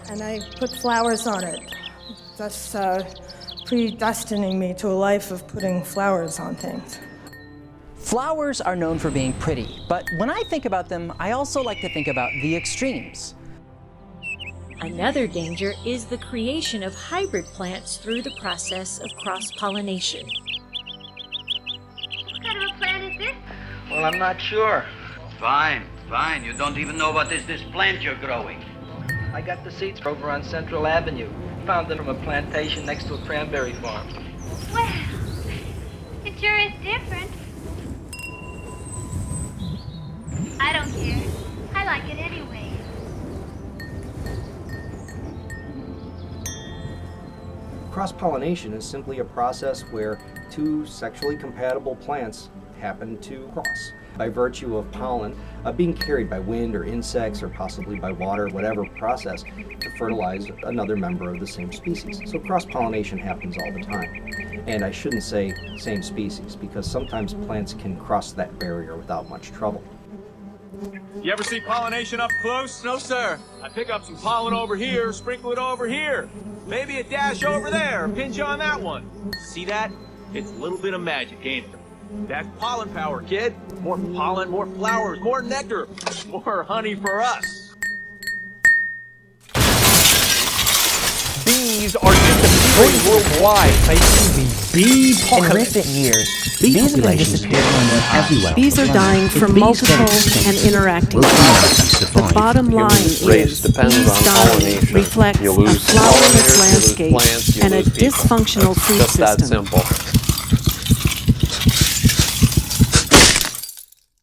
and I put flowers on it, thus predestining me to a life of putting flowers on things. Flowers are known for being pretty, but when I think about them, I also like to think about the extremes. Another danger is the creation of hybrid plants through the process of cross-pollination. What kind of a plant is this? Well, I'm not sure. Fine. You don't even know what is this plant you're growing. I got the seeds over on Central Avenue. Found them from a plantation next to a cranberry farm. Well, it sure is different. I don't care. I like it anyway. Cross-pollination is simply a process where two sexually compatible plants happen to cross by virtue of pollen being carried by wind or insects or possibly by water, whatever process, to fertilize another member of the same species. So cross-pollination happens all the time. And I shouldn't say same species because sometimes plants can cross that barrier without much trouble. You ever see pollination up close? No, sir. I pick up some pollen over here, sprinkle it over here. Maybe a dash over there, pinch on that one. See that? It's a little bit of magic, ain't it? That's pollen power, kid. More pollen, more flowers, more nectar, more honey for us. Bees are disappearing worldwide, facing the bee apocalypse. In recent years, bees have been disappearing everywhere. Bees are dying from multiple and interacting causes. The bottom line is bees dying reflects a flowerless landscape and a dysfunctional food system. Just that simple.